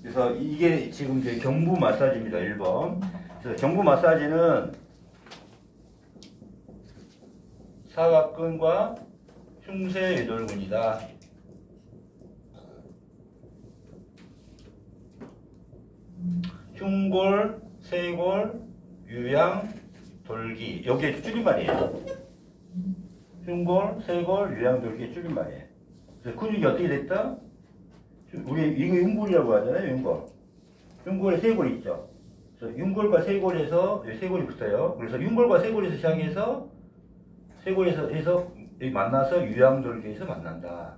그래서 이게 지금 이제 경부 마사지입니다. 1번. 그래서 경부 마사지는 사각근과 흉쇄유돌근이다. 흉골, 쇄골, 유양, 돌기. 여기에 줄임말이에요. 흉골, 쇄골, 유양, 돌기의 줄임말이에요. 그래서 근육이 어떻게 됐다? 우리 이거 흉골이라고 하잖아요. 흉골. 흉골에 쇄골이 있죠. 그래서 흉골과 쇄골에서 쇄골이 붙어요. 그래서 흉골과 쇄골에서 시작해서 쇄골에서 해서 만나서 유양돌기에서 만난다.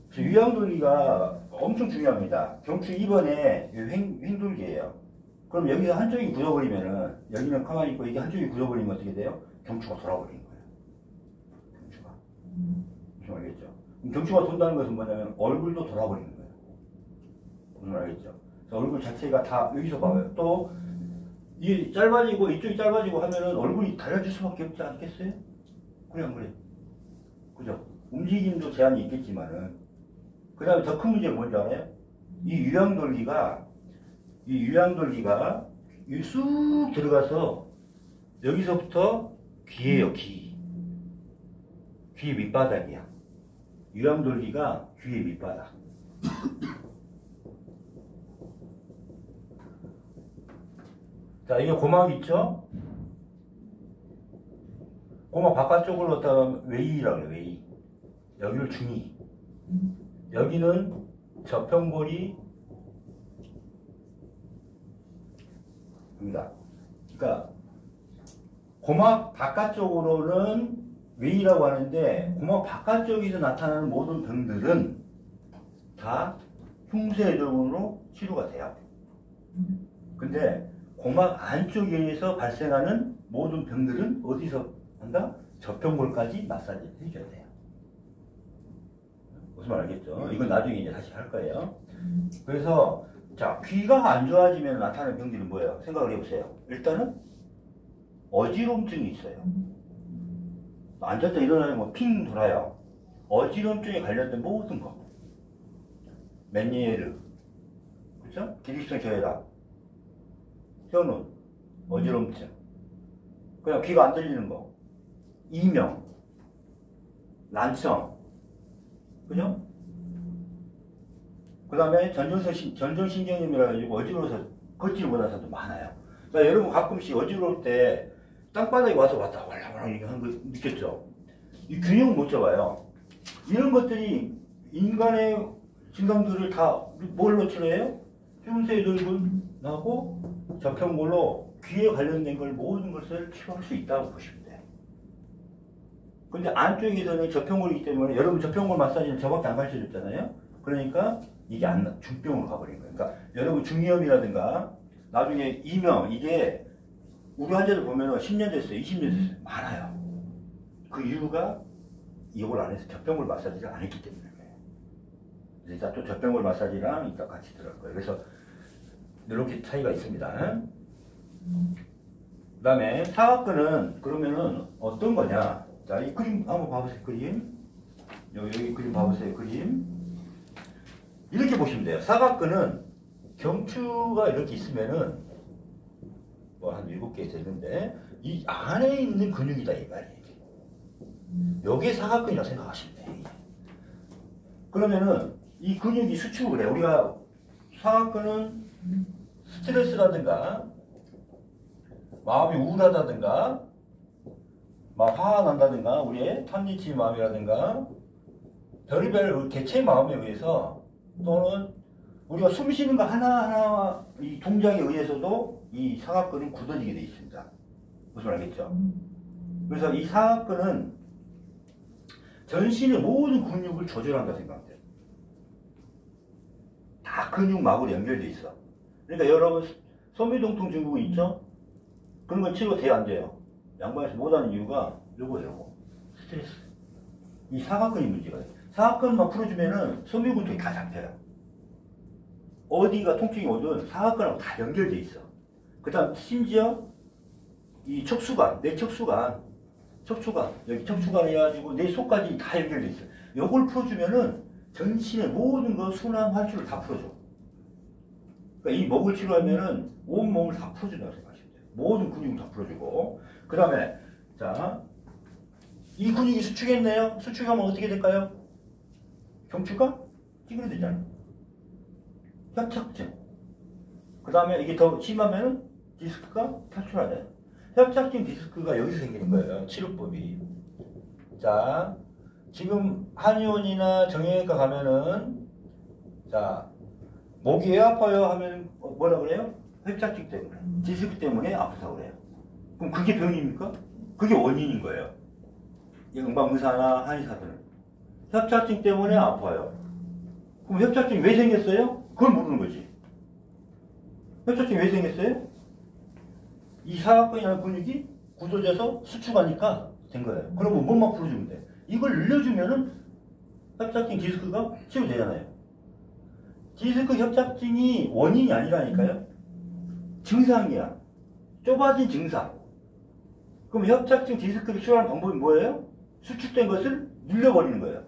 그래서 유양돌기가 엄청 중요합니다. 경추 2번에 횡돌기예요. 그럼 여기서 한쪽이 굳어버리면은 여기는 가만히 있고 이게 한쪽이 굳어버리면 어떻게 돼요? 경추가 돌아버리는 거예요. 경추가. 무슨 알겠죠? 경추가 돈다는 것은 뭐냐면 얼굴도 돌아버리는 거예요. 무슨 알겠죠? 그래서 얼굴 자체가 다 여기서 봐요. 또 이 짧아지고 이쪽이 짧아지고 하면은 얼굴이 달라질 수밖에 없지 않겠어요? 그래 안 그래? 그죠? 움직임도 제한이 있겠지만은 그 다음에 더 큰 문제가 뭔지 알아요? 이 유양돌기가 쑥 들어가서 여기서부터 귀예요. 귀 밑바닥이야. 유양돌기가 귀의 밑바닥. 자, 이게 고막 있죠? 고막 바깥쪽으로 갖다가 외이라고 해요. 외이. 여기를 중이. 여기는 저평골이 입니다. 그러니까 고막 바깥쪽으로는 외이라고 하는데 고막 바깥쪽에서 나타나는 모든 병들은 다 흉쇄유돌근으로 치료가 돼요. 근데 고막 안쪽에서 발생하는 모든 병들은 어디서 한다? 저평골까지 마사지를 해줘야 돼요. 무슨 말 알겠죠? 이건 나중에 이제 다시 할 거예요. 그래서 자, 귀가 안 좋아지면 나타나는 병들은 뭐예요? 생각을 해보세요. 일단은 어지럼증이 있어요. 앉았다 일어나면 뭐 핑 돌아요. 어지럼증에 관련된 모든 거. 멘니에르, 그렇죠? 기립성 저혈압, 현운, 어지럼증, 그냥 귀가 안 들리는 거, 이명, 난청, 그죠? 그 다음에 전정신경염이라 가지고 어지러워서 걷지를 못하는 사람도 많아요. 그러니까 여러분 가끔씩 어지러울 때 땅바닥에 와서 왔다 war랑 이렇게 하는 거 느꼈죠? 이 균형을 못 잡아요. 이런 것들이 인간의 증상들을 다 뭘로 치료해요? 흉쇄유돌근하고 저평골로 귀에 관련된 걸 모든 것을 치료할 수 있다고 보시면 돼요. 근데 안쪽에서는 저평골이기 때문에 여러분 저평골 마사지는 저밖에 안 가르쳐줬잖아요. 그러니까 이게 중병으로 가버린 거예요. 그러니까 여러분 중이염이라든가 나중에 이명 이게 우리 환자들 보면 10년 됐어요, 20년 됐어요. 많아요. 그 이유가 이걸 안 해서 저평골 마사지를 안 했기 때문에 그래요. 이따 또 저평골 마사지랑 이따 같이 들어갈 거예요. 그래서 이렇게 차이가 있습니다. 그 다음에 사각근은 그러면은 어떤 거냐? 자, 이 그림 한번 봐보세요. 그림. 여기 그림 봐보세요. 그림. 이렇게 보시면 돼요. 사각근은 경추가 이렇게 있으면은 뭐 한 7개 있는데 이 안에 있는 근육이다 이 말이에요. 여기에 사각근이라고 생각하시면 돼요. 그러면은 이 근육이 수축을 해요. 우리가 사각근은 스트레스라든가 마음이 우울하다든가 막 화가 난다든가 우리의 탐니치 마음이라든가 별의별 개체의 마음에 의해서 또는 우리가 숨 쉬는 거 하나하나 이 동작에 의해서도 이 사각근이 굳어지게 되어 있습니다. 무슨 말 알겠죠? 그래서 이 사각근은 전신의 모든 근육을 조절한다 생각하면 돼요. 다 근육막으로 연결되어 있어. 그러니까 여러분 소미동통 증후군 있죠? 그런 건 치료가 돼요 안 돼요? 양반에서 못하는 이유가 요거 스트레스. 이 사각근이 문제가 돼요. 사각근만 풀어주면은 소미근통이 다 잡혀요. 어디가 통증이 오든 사각근하고 다 연결돼 있어. 그 다음 심지어 이 척수관, 내 척수관 여기 척수관 해가지고 내 속까지 다 연결돼 있어. 요걸 풀어주면은 전신의 모든 거 순환 활주를 다 풀어줘. 그러니까 이 목을 치료하면은 온 몸을 다 풀어준다고 생각하시면 돼요. 모든 근육을 다 풀어주고. 그 다음에 자, 이 근육이 수축했네요. 수축하면 어떻게 될까요? 경추가 찌그러지잖아요. 협착증. 그 다음에 이게 더 심하면은 디스크가 탈출하잖아요. 협착증 디스크가 여기서 생기는 거예요. 치료법이. 자, 지금 한의원이나 정형외과 가면은 자, 목이 왜 아파요 하면 뭐라 그래요? 협착증 때문에, 디스크 때문에 아프다고 그래요. 그럼 그게 병입니까? 그게 원인인 거예요. 영방의사나 한의사들은 협착증 때문에 아파요. 그럼 협착증이 왜 생겼어요? 그걸 모르는 거지. 협착증이 왜 생겼어요? 이 사각근이라는 근육이 굳어져서 수축하니까 된 거예요. 그러면 몸만 풀어주면 돼. 이걸 늘려주면은 협착증 디스크가 치료되잖아요. 디스크 협착증이 원인이 아니라니까요. 증상이야. 좁아진 증상. 그럼 협착증 디스크를 치료하는 방법이 뭐예요? 수축된 것을 늘려버리는 거예요.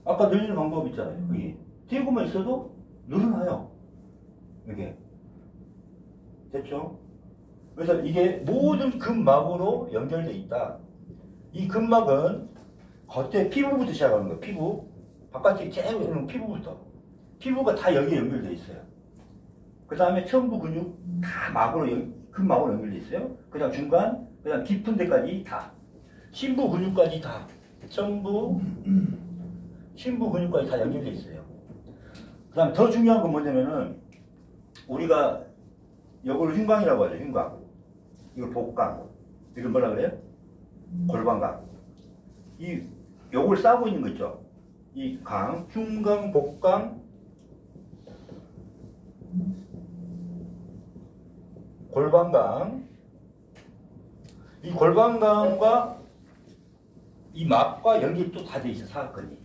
아까 늘리는 방법 있잖아요. 여기 띄고만 있어도 늘어나요. 이게 됐죠? 그래서 이게 모든 근막으로 연결되어 있다. 이 근막은 겉에 피부부터 시작하는 거예요. 피부. 바깥에 제일 오는 피부부터. 피부가 다 여기에 연결되어 있어요. 그 다음에 천부 근육 다 막으로, 근막으로 연결되어 있어요. 그 다음 중간, 그 다음 깊은 데까지 다. 심부 근육까지 다. 심부 근육까지 다 연결되어 있어요. 그 다음에 더 중요한 건 뭐냐면은, 우리가 이걸 흉곽이라고 하죠. 흉곽. 이걸 복강. 이걸 뭐라 그래요? 골반강. 요걸 싸고 있는 거 있죠? 이 강, 흉강, 복강, 골반강. 이 골반강과 이 막과 연결이 또 다 돼 있어, 사각근이.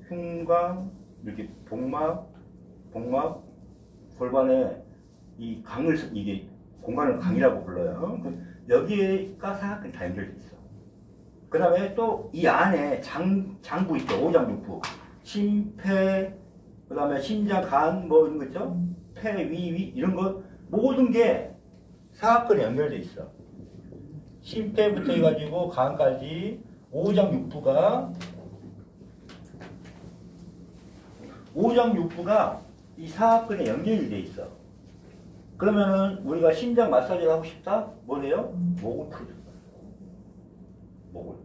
흉강, 이렇게 복막, 골반에 이 강을, 이게 공간을 강이라고 불러요. 여기가 사각근이 다 연결돼 있어. 그 다음에 또 이 안에 장부 있죠. 오장육부. 심폐, 그 다음에 심장, 간, 뭐 이런 거 있죠. 폐, 위, 이런 거 모든 게 사각근에 연결돼 있어. 심폐부터 해가지고 간까지 오장육부가 이 사각근에 연결이 돼 있어. 그러면은 우리가 심장 마사지를 하고 싶다? 뭐래요? 목을 풀어준다. 목을.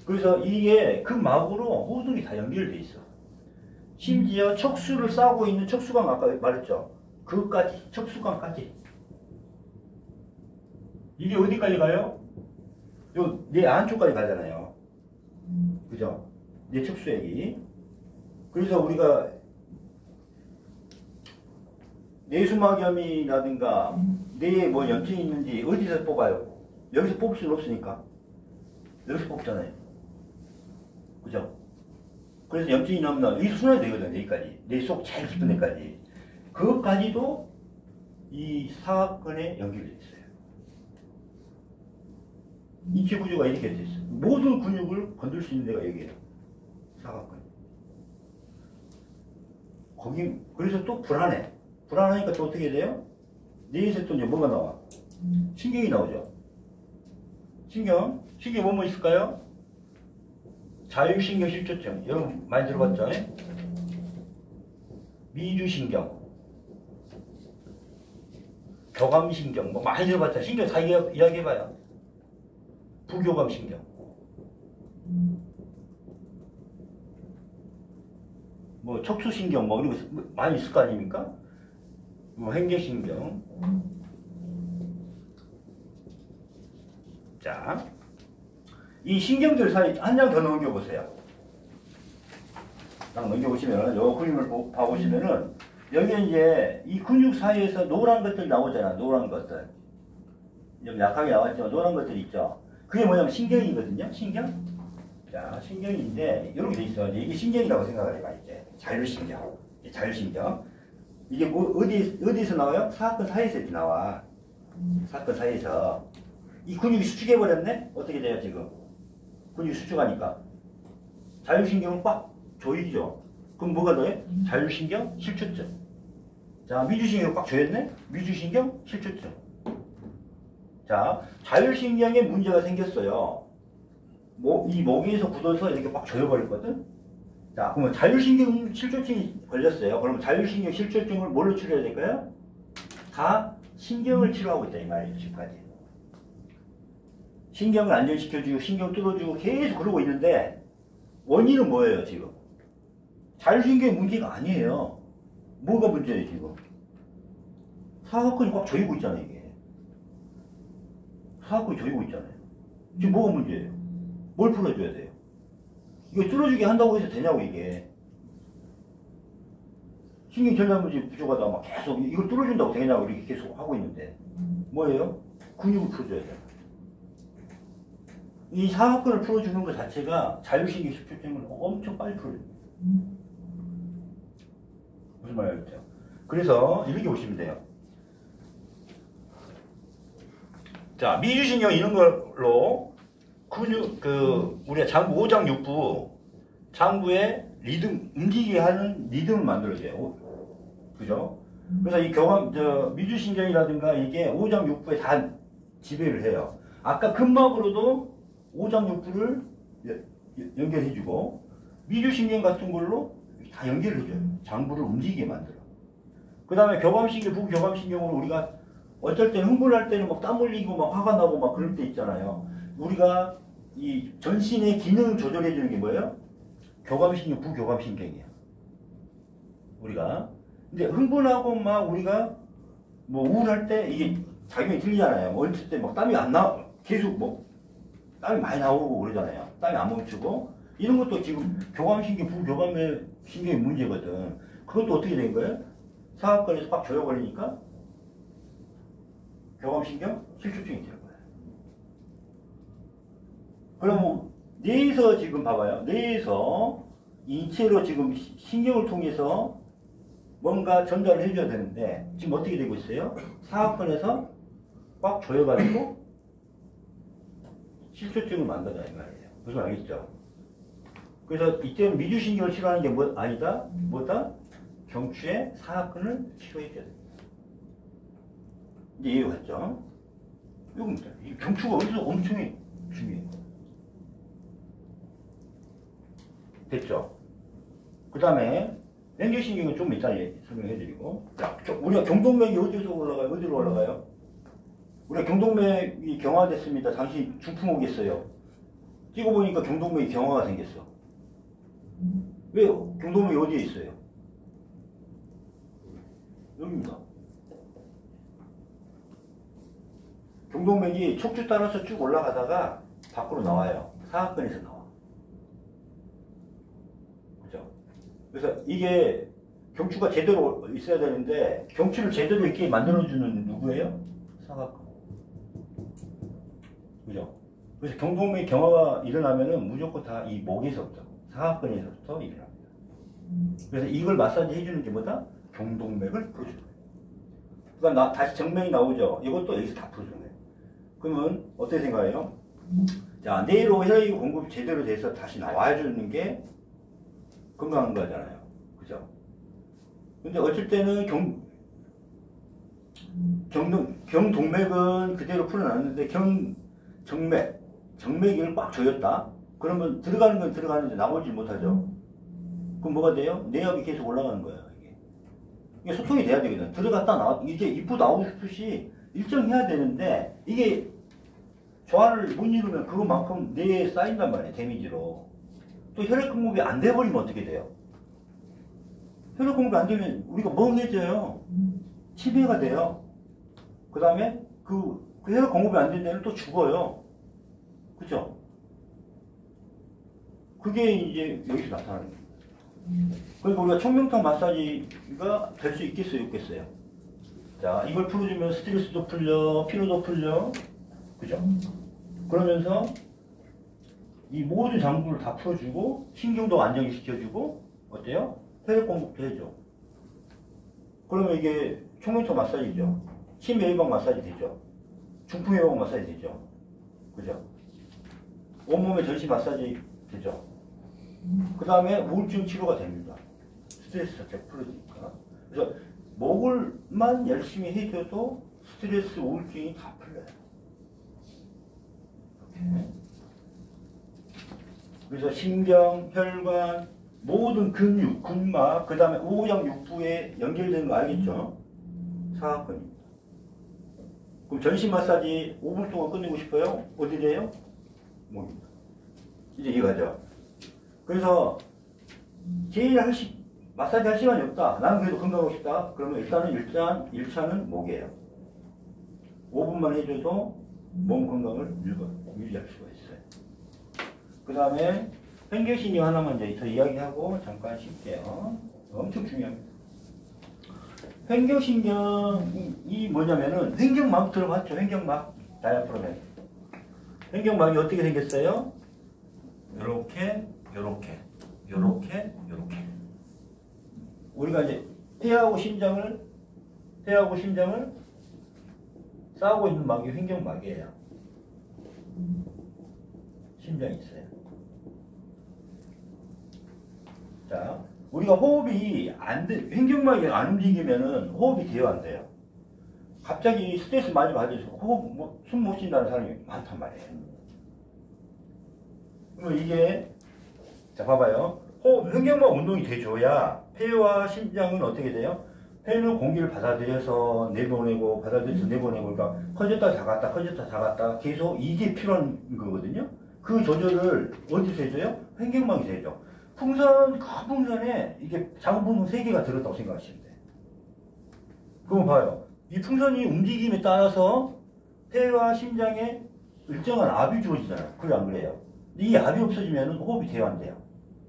그래서 이게 그 막으로 모든 게 다 연결돼 있어. 심지어 척수를 싸고 있는 척수관, 아까 말했죠? 그것까지, 척수관까지. 이게 어디까지 가요? 요 내 안쪽까지 가잖아요. 그죠? 내 척수액이. 그래서 우리가 뇌수막염이라든가 뇌에 뭐 염증이 있는지 어디서 뽑아요? 여기서 뽑을 수는 없으니까. 여기서 뽑잖아요. 그죠? 그래서 염증이 나면 여기서 순환이 되거든요. 여기까지. 뇌 속 제일 깊은 데까지. 그것까지도 이 사각근에 연결되어 있어요. 인체 구조가 이렇게 되어 있어요. 모든 근육을 건들 수 있는 데가 여기예요. 사각근. 거기, 그래서 또 불안해. 불안하니까 또 어떻게 돼요? 뇌에서 또 이제 뭐가 나와? 신경이 나오죠. 신경이 뭐뭐 있을까요? 자율신경 실조증. 여러분 많이 들어봤죠? 미주신경, 교감신경, 뭐 많이 들어봤죠? 신경 다 이야기해봐요. 부교감신경. 뭐 척수신경 뭐 이런 거 많이 있을 거 아닙니까? 뭐 행계신경. 자, 이 신경들 사이 한 장 더 넘겨보세요. 딱 넘겨보시면 요 그림을 봐보시면은 여기 이제 이 근육 사이에서 노란 것들 나오잖아. 노란 것들. 좀 약하게 나왔지만 노란 것들 있죠. 그게 뭐냐면 신경이거든요. 신경. 자, 신경인데 이렇게 돼 있어. 이게 신경이라고 생각을 해봐. 이제 자율신경. 자율신경. 이게 뭐 어디에서 나와요? 사각근 사이에서 이렇게 나와. 사각근 사이에서 이 근육이 수축해 버렸네. 어떻게 돼요 지금? 근육이 수축하니까 자율신경을 꽉 조이죠. 그럼 뭐가 더해? 자율신경 실추증. 자, 미주신경을 꽉 조였네? 미주신경 실추증. 자, 자율신경에 문제가 생겼어요. 이 목에서 굳어서 이렇게 막 조여버렸거든? 자, 그러면 자율신경 실추증이 걸렸어요. 그러면 자율신경 실추증을 뭘로 치료해야 될까요? 다 신경을 치료하고 있다, 이 말이에요, 지금까지. 신경을 안정시켜주고, 신경 뚫어주고, 계속 그러고 있는데, 원인은 뭐예요, 지금? 자율신경의 문제가 아니에요. 뭐가 문제예요, 지금? 사각근이 꽉 조이고 있잖아요, 이게. 사각근이 조이고 있잖아요. 지금 뭐가 문제예요? 뭘 풀어줘야 돼요? 이거 뚫어주게 한다고 해서 되냐고, 이게. 신경전달물질 부족하다 막 계속 이걸 뚫어준다고 되냐고 이렇게 계속 하고 있는데 뭐예요? 근육을 풀어줘야 돼요. 이 사각근을 풀어주는 것 자체가 자율신경 실추증을 엄청 빨리 풀어줍니다. 무슨 말인지 알겠죠? 그래서 이렇게 보시면 돼요. 자, 미주신경 이런 걸로 근육, 우리가 장부, 오장육부, 장부의 리듬, 움직이게 하는 리듬을 만들어줘요. 그죠? 그래서 이 미주신경이라든가 이게 오장육부에 다 지배를 해요. 아까 근막으로도 오장육부를 연결해주고, 미주신경 같은 걸로 다 연결해줘요. 장부를 움직이게 만들어. 그 다음에 교감신경, 부교감신경으로 우리가 어쩔 때는 흥분할 때는 막 땀 흘리고 막 화가 나고 막 그럴 때 있잖아요. 우리가 이 전신의 기능을 조절해주는 게 뭐예요? 교감신경, 부교감신경이에요. 우리가. 근데 흥분하고 막 우리가 뭐 우울할 때 이게 작용이 틀리잖아요. 어렸을 때 막 땀이 안 나, 계속 뭐 땀이 많이 나오고 그러잖아요. 땀이 안 멈추고. 이런 것도 지금 교감신경, 부교감신경의 문제거든. 그것도 어떻게 된 거예요? 사각근에서 빡 조여버리니까 교감신경 실추증이 되는 거예요. 그럼 뇌에서 지금 봐봐요. 뇌에서 인체로 지금 신경을 통해서 뭔가 전달을 해줘야 되는데 지금 어떻게 되고 있어요? 사각근에서 꽉 조여가지고 실추증을 만든다 이 말이에요. 무슨 말 알겠죠? 그래서 이때는 미주신경을 치료하는 게 아니다? 뭐다? 경추의 사각근을 치료해줘야 됩니다. 이제 이해가 갔죠? 이겁니다. 이 경추가 어디서 엄청 중요해요. 됐죠? 그 다음에 랭귀신경은 좀 이따 설명해드리고, 자, 우리가 경동맥이 어디서 올라가요? 어디로 올라가요? 우리가 경동맥이 경화됐습니다. 당신 중풍 오겠어요. 찍어보니까 경동맥이 경화가 생겼어. 왜? 경동맥이 어디에 있어요? 여기입니다. 경동맥이 척추 따라서 쭉 올라가다가 밖으로 나와요. 사각근에서 나와. 그죠? 그래서 이게 경추가 제대로 있어야 되는데 경추를 제대로 있게 만들어주는 누구예요? 사각근. 그죠? 그래서 경동맥 경화가 일어나면은 무조건 다 이 목에서부터 사각근에서부터 일어납니다. 그래서 이걸 마사지 해주는 게 뭐다? 경동맥을 풀어주는 거예요. 그러니까 다시 정맥이 나오죠. 이것도 여기서 다 풀어주는 거예요. 그러면 어떻게 생각해요? 자, 뇌로 혈액이 공급이 제대로 돼서 다시 나와주는 게 건강한 거잖아요. 그죠? 근데 어쩔 때는 경동맥은 그대로 풀어놨는데 정맥을 꽉 조였다? 그러면 들어가는 건 들어가는데 나오지 못하죠. 그럼 뭐가 돼요? 내압이 계속 올라가는 거예요. 이게 소통이 돼야 되거든. 들어갔다 나왔다. 이제 입고 나오고 싶듯이 일정해야 되는데 이게 조화를 못 이루면 그것만큼 뇌에 쌓인단 말이에요. 데미지로. 또 혈액 공급이 안 돼버리면 어떻게 돼요? 혈액 공급이 안 되면 우리가 멍해져요. 치매가 돼요. 그 다음에 그 혈액 공급이 안 되는 데는 또 죽어요. 그죠? 그게 이제 여기서 나타나는 거예요. 그러니까 우리가 청명탕 마사지가 될 수 있겠어요, 없겠어요? 자, 이걸 풀어주면 스트레스도 풀려, 피로도 풀려, 그죠? 그러면서 이 모든 장부를 다 풀어주고 신경도 안정시켜주고 어때요? 혈액 공급도 해줘. 그러면 이게 청명탕 마사지죠. 치매 예방 마사지 되죠. 중풍 예방 마사지 되죠. 그죠? 온몸의 전신 마사지 되죠. 그 다음에 우울증 치료가 됩니다. 스트레스 자체가 풀어지니까. 그래서 목을만 열심히 해줘도 스트레스, 우울증이 다 풀려요. 이렇게. 그래서 신경, 혈관, 모든 근육, 근막, 그 다음에 오장 육부에 연결되는 거 알겠죠? 사각근입니다. 그럼 전신 마사지 5분 동안 끝내고 싶어요? 어디 돼요? 목입니다. 이제 이해가죠? 그래서 제일 마사지 할 시간이 없다. 나는 그래도 건강하고 싶다. 그러면 일단 1차는 목이에요. 5분만 해줘도 몸 건강을 유지할 수가 있어요. 그 다음에 횡격신경 하나만 이제 더 이야기하고 잠깐 쉴게요. 엄청 중요합니다. 횡격신경이 뭐냐면은 횡격막 들어봤죠? 횡격막 다이아프로그램. 횡격막이 어떻게 생겼어요? 요렇게 요렇게 요렇게 요렇게. 우리가 이제 폐하고 심장을 싸우고 있는 막이 횡격막이에요. 심장이 있어요. 자, 우리가 호흡이 횡격막이 안 움직이면은 호흡이 돼요, 안 돼요? 갑자기 스트레스 많이 받아서 숨 못 쉰다는 사람이 많단 말이에요. 그러면 이게, 자, 봐봐요. 횡격막 운동이 돼줘야 폐와 심장은 어떻게 돼요? 폐는 공기를 받아들여서 내보내고, 받아들여서 내보내고, 그러니까 커졌다 작았다, 커졌다 작았다, 계속 이게 필요한 거거든요. 그 조절을 어디서 해줘요? 횡격막이 해줘. 큰 풍선에 이게 작은 풍선 3개가 들었다고 생각하시면 돼요. 그럼 봐요. 이 풍선이 움직임에 따라서 폐와 심장에 일정한 압이 주어지잖아요. 그래, 안 그래요? 이 압이 없어지면 호흡이 돼요, 안 돼요?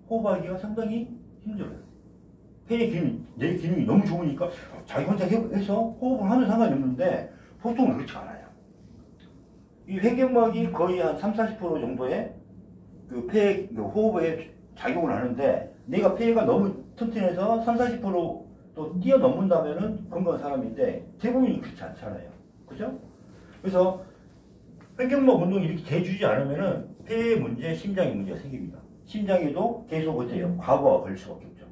호흡하기가 상당히 힘들어요. 폐의 기능, 내 기능이 너무 좋으니까 자기 혼자 해서 호흡을 하면 상관이 없는데 보통은 그렇지 않아요. 이 횡격막이 거의 한 30-40% 정도의 그 폐 호흡에 작용을 하는데 내가 폐가 너무 튼튼해서 30-40%또 뛰어넘는다면은 건강한 사람인데 대부분이 그렇지 않잖아요. 그죠? 그래서 횡격막 운동이 이렇게 돼주지 않으면은 폐의 문제, 심장의 문제가 생깁니다. 심장에도 계속 어때요? 과부하가 걸릴 수밖에 없죠.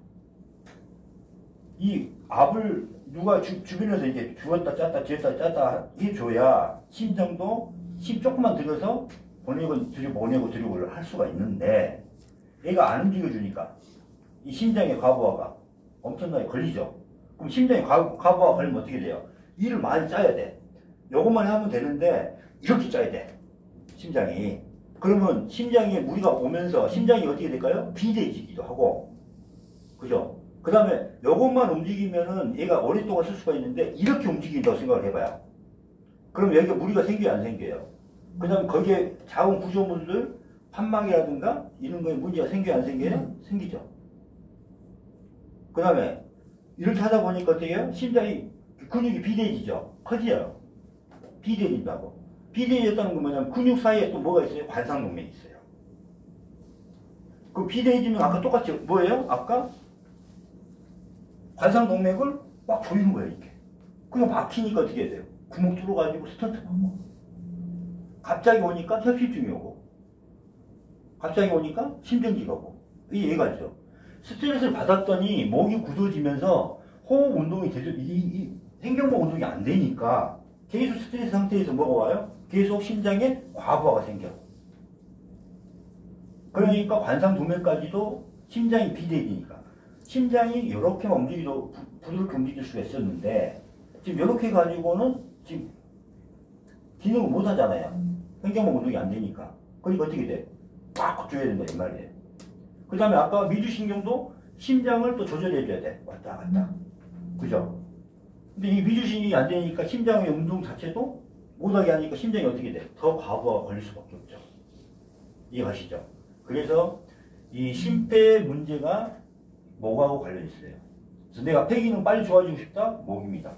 이 압을 누가 주변에서 이렇게 주었다 짰다 해줘야 심장도 힘 조금만 들여서 들여보내고 할 수가 있는데 얘가 안 움직여주니까 이 심장의 과부하가 엄청나게 걸리죠. 그럼 심장에 과부하가 걸리면 어떻게 돼요? 일을 많이 짜야 돼. 요것만 하면 되는데 이렇게 짜야 돼. 심장이. 그러면 심장에 무리가 오면서 심장이 어떻게 될까요? 비대해지기도 하고. 그죠? 그 다음에 요것만 움직이면은 얘가 오랫동안 쓸 수가 있는데 이렇게 움직인다고 생각을 해봐요. 그럼 여기가 무리가 생겨요, 안 생겨요? 그 다음에 거기에 작은 구조물들 판막이라든가 이런 거에 문제가 생겨요, 안 생겨요? 생기죠. 그 다음에 이렇게 하다 보니까 어떻게 해요? 심장이 근육이 비대해지죠. 커져요. 비대해진다고. 비대해졌다는 건 뭐냐면 근육 사이에 또 뭐가 있어요? 관상동맥이 있어요. 그 비대해지면 아까 똑같이 뭐예요? 아까 관상동맥을 막 조이는 거예요, 이렇게. 그냥 막히니까 어떻게 해야 돼요? 구멍 뚫어가지고 스턴트 받고. 갑자기 오니까 협심증이 오고. 갑자기 오니까 심정지가 오고. 이게 얘가죠. 스트레스를 받았더니 목이 굳어지면서 호흡 운동이 되죠. 이 횡격막 운동이 안 되니까 계속 스트레스 상태에서 뭐가 와요? 계속 심장에 과부하가 생겨. 그러니까 관상동맥까지도 심장이 비대해지니까. 심장이 이렇게만 움직이도 부드럽게 움직일 수가 있었는데 지금 이렇게 가지고는 지금 기능을 못 하잖아요. 횡격막 운동이 안 되니까. 그러니까 어떻게 돼? 꽉 줘야 된다 이 말이에요. 그 다음에 아까 미주신경도 심장을 또 조절해 줘야 돼. 왔다 갔다. 그죠? 근데 이 미주신경이 안 되니까 심장의 운동 자체도 못하게 하니까 심장이 어떻게 돼? 더 과부하가 걸릴 수밖에 없죠. 이해가시죠? 그래서 이 심폐 문제가 목하고 관련있어요. 그래서 내가 폐 기능 빨리 좋아지고 싶다? 목입니다.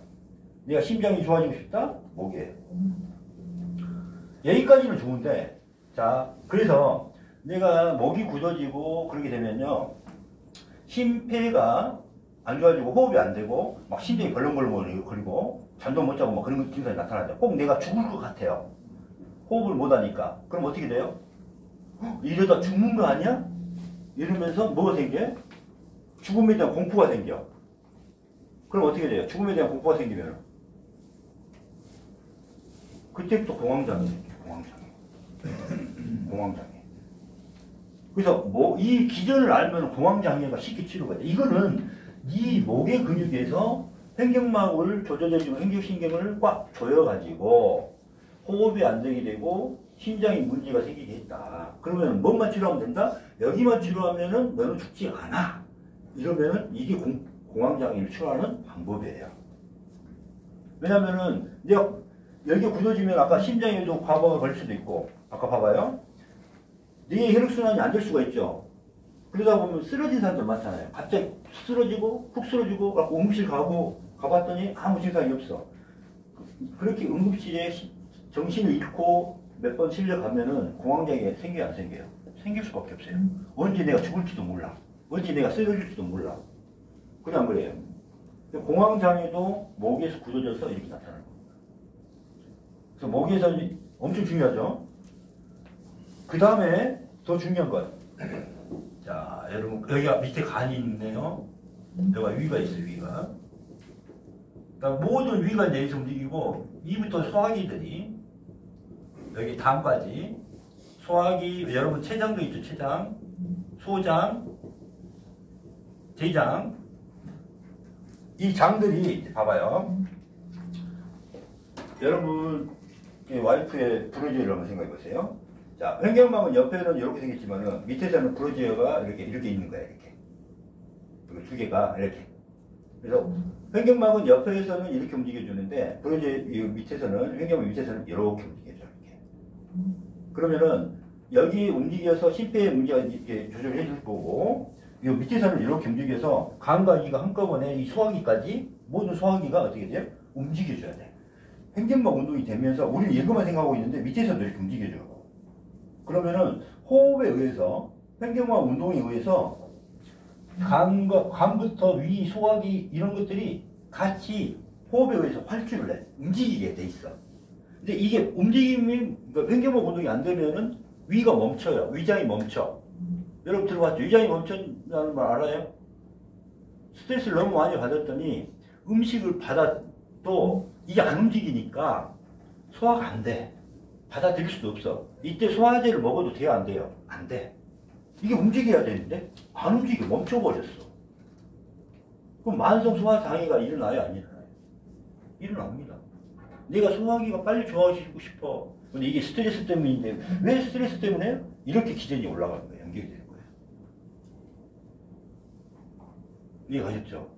내가 심장이 좋아지고 싶다? 목이에요. 여기까지는 좋은데, 자, 그래서 내가 목이 굳어지고 그렇게 되면요, 심폐가 안 좋아지고 호흡이 안 되고 막 심장이 벌렁벌렁거리고 잠도 못 자고 막 그런 증상이 나타나죠. 꼭 내가 죽을 것 같아요. 호흡을 못 하니까. 그럼 어떻게 돼요? 이러다 죽는 거 아니야? 이러면서 뭐가 생겨? 죽음에 대한 공포가 생겨. 그럼 어떻게 돼요? 죽음에 대한 공포가 생기면 그때부터 공황장애 생겨요. 공황장애. 그래서 뭐 이 기전을 알면 공황장애가 쉽게 치료가 돼. 이거는 이 목의 근육에서 횡격막을 조절해주고 횡격신경을 꽉 조여가지고 호흡이 안정이 되고 심장에 문제가 생기게 했다. 그러면 뭐만 치료하면 된다? 여기만 치료하면은 너는 죽지 않아. 이러면은 이게 공황장애를 치료하는 방법이에요. 왜냐면은 내가 여기가 굳어지면 아까 심장에도 과부하가 걸릴 수도 있고, 아까 봐봐요. 뇌의 혈액순환이 안 될 수가 있죠. 그러다 보면 쓰러진 사람들 많잖아요. 갑자기 쓰러지고 훅 쓰러지고 그래갖고 응급실 가봤더니 아무 증상이 없어. 그렇게 응급실에 정신을 잃고 몇 번 실려가면은 공황장애 생겨요, 안 생겨요? 생길 수밖에 없어요. 언제 내가 죽을지도 몰라. 언제 내가 쓰러질지도 몰라. 그래 안 그래요? 공황장애도 목에서 굳어져서 이렇게 나타나는 겁니다. 그래서 목에서 엄청 중요하죠. 그 다음에 더 중요한 건, 자 여러분 여기가 밑에 간이 있네요. 여기가 위가 있어요. 위가. 그러니까 모든 위가 이제 여기서 움직이고 이부터 소화기들이 여기 담까지 소화기, 여러분 췌장도 있죠. 췌장, 소장, 제장. 이 장들이 봐봐요. 여러분 와이프의 브로지어를 한번 생각해 보세요. 자, 횡격막은 옆에는 이렇게 생겼지만은 밑에서는 브로지어가 이렇게 있는 거예요. 이렇게 두 개가 이렇게. 그래서 횡격막은 옆에서는 이렇게 움직여주는데 브로지어 밑에서는 횡격막 밑에서는 이렇게 움직여줘. 이렇게. 그러면은 여기 움직여서 심폐의 문제가 이렇게 조절해 줄 거고, 이 밑에서는 이렇게 움직여서 간과 이가 한꺼번에 이 소화기까지 모든 소화기가 어떻게 돼요? 움직여줘야 돼. 횡격막 운동이 되면서 우리는 이것만 생각하고 있는데 밑에서도 이렇게 움직여줘. 그러면은 호흡에 의해서 횡격막 운동에 의해서 간부터 위, 소화기 이런 것들이 같이 호흡에 의해서 활주를 해. 움직이게 돼 있어. 근데 이게 움직임이, 그러니까 횡격막 운동이 안 되면은 위가 멈춰요. 위장이 멈춰. 여러분 들어봤죠? 위장이 멈춘다는 말 알아요? 스트레스를 너무 많이 받았더니 음식을 받아도 이게 안 움직이니까 소화가 안 돼. 받아들일 수도 없어. 이때 소화제를 먹어도 돼요? 안 돼요? 안 돼. 이게 움직여야 되는데 안 움직여. 멈춰버렸어. 그럼 만성 소화장애가 일어나요? 안 일어나요? 일어납니다. 내가 소화기가 빨리 좋아지고 싶어. 근데 이게 스트레스 때문인데 왜 스트레스 때문에 이렇게 기전이 올라가는 거예요? 연결이 되는 거예요. 이해가셨죠?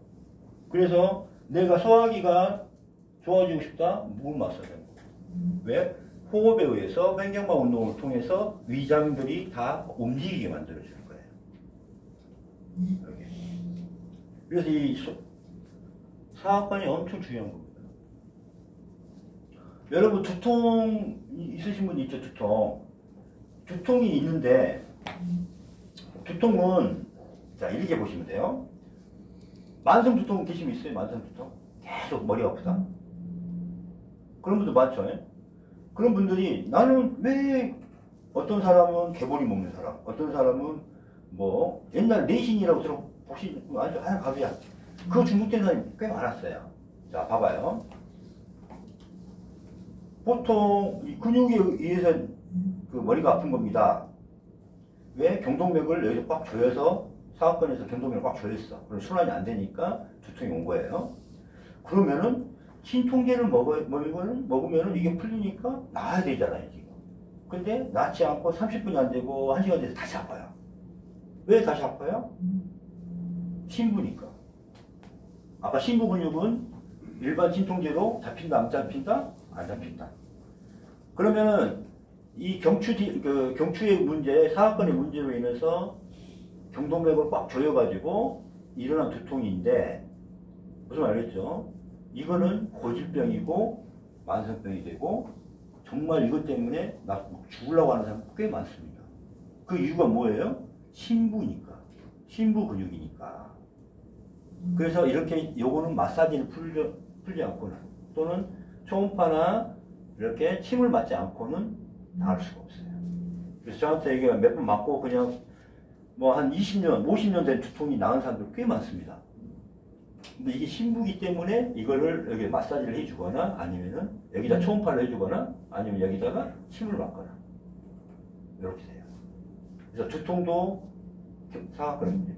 그래서 내가 소화기가 좋아지고 싶다? 물 마셔야 되는 거예요. 왜? 호흡에 의해서 횡격막 운동을 통해서 위장들이 다 움직이게 만들어주는 거예요. 이렇게. 그래서 이 사학관이 엄청 중요한 겁니다. 여러분 두통 있으신 분 있죠? 두통이 있는데 두통은 자 이렇게 보시면 돼요. 만성 두통 계시면 있어요? 만성 두통? 계속 머리가 아프다. 그런 분들 많죠? 그런 분들이 나는 왜 어떤 사람은 개보리 먹는 사람, 어떤 사람은 뭐 옛날 내신이라고 들어보시 아주 하얀 가루야. 그거 중독된 사람이 꽤 많았어요. 자 봐봐요. 보통 이 근육에 의해서 그 머리가 아픈 겁니다. 왜? 경동맥을 여기서 꽉 조여서 사업권에서 경동맥을 꽉 조였어. 그럼 순환이 안 되니까 두통이 온 거예요. 그러면은 진통제를 먹으면은 이게 풀리니까 나아야 되잖아요, 지금. 근데 낫지 않고 30분이 안 되고 1시간 돼서 다시 아파요. 왜 다시 아파요? 심부니까. 아까 심부 근육은 일반 진통제로 잡힌다, 안 잡힌다? 안 잡힌다. 그러면은 이 경추의 문제, 사학관의 문제로 인해서 경동맥을 꽉 조여가지고 일어난 두통인데, 무슨 말이겠죠? 이거는 고질병이고 만성병이 되고 정말 이것 때문에 나 죽으려고 하는 사람 꽤 많습니다. 그 이유가 뭐예요? 심부니까. 심부 근육이니까. 그래서 이렇게 요거는 마사지를 풀지 않고는 또는 초음파나 이렇게 침을 맞지 않고는 나을 수가 없어요. 그래서 저한테 이게 몇 번 맞고 그냥 뭐 한 20년, 50년 된 두통이 나은 사람들 꽤 많습니다. 근데 이게 신부기 때문에 이거를 여기 마사지를 해주거나 아니면은 여기다 초음파를 해주거나 아니면 여기다가 침을 맞거나 이렇게 돼요. 그래서 두통도 사각근입니다.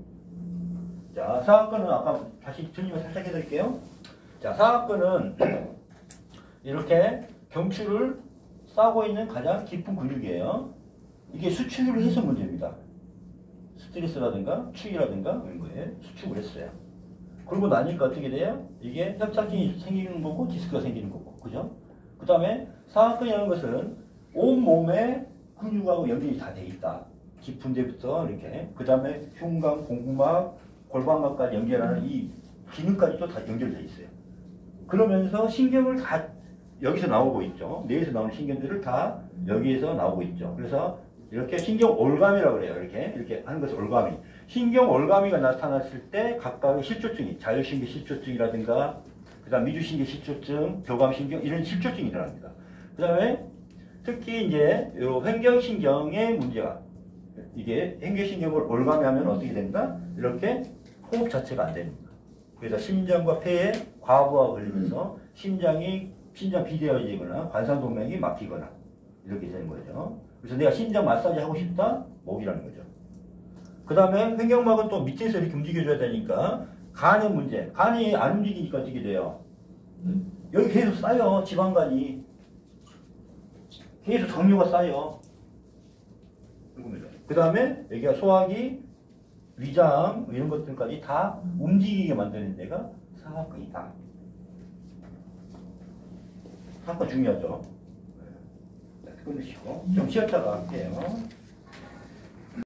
자, 사각근은 아까 다시 틀림을 살짝 해드릴게요. 자, 사각근은 이렇게 경추를 싸고 있는 가장 깊은 근육이에요. 이게 수축을 해서 문제입니다. 스트레스라든가 축이라든가 이런 거에 수축을 했어요. 그러고 나니까 어떻게 돼요? 이게 협착증이 생기는 거고 디스크가 생기는 거고, 그죠? 그 다음에 사각근이라는 것은 온 몸에 근육하고 연결이 다 돼 있다. 깊은 데부터 이렇게, 그 다음에 흉곽, 공구막, 골반막까지 연결하는 이 기능까지도 다 연결돼 있어요. 그러면서 신경을 다 여기서 나오고 있죠. 뇌에서 나오는 신경들을 다 여기에서 나오고 있죠. 그래서 이렇게 신경 올가미라고 그래요. 이렇게 하는 것을 올가미. 신경 올가미가 나타났을 때 각각의 실조증이, 자율신경 실조증이라든가, 그 다음 미주신경 실조증, 교감신경, 이런 실조증이 일어납니다. 그 다음에 특히 이제 요 횡격신경의 문제가, 이게 횡격신경을 올가미하면 어떻게 된다? 이렇게 호흡 자체가 안 됩니다. 그래서 심장과 폐에 과부하가 걸리면서 심장 비대해지거나 관상동맥이 막히거나 이렇게 되는 거죠. 그래서 내가 심장 마사지 하고 싶다? 목이라는 거죠. 그 다음에 횡격막은 또 밑에서 이렇게 움직여줘야 되니까 간의 문제. 간이 안 움직이니까 어떻게 돼요? 여기 계속 쌓여. 지방간이. 계속 정류가 쌓여. 그 다음에 여기가 소화기, 위장 이런 것들까지 다 움직이게 만드는 데가 사각근이다. 사각근 중요하죠. 끊으시고 좀 쉬었다가 할게요.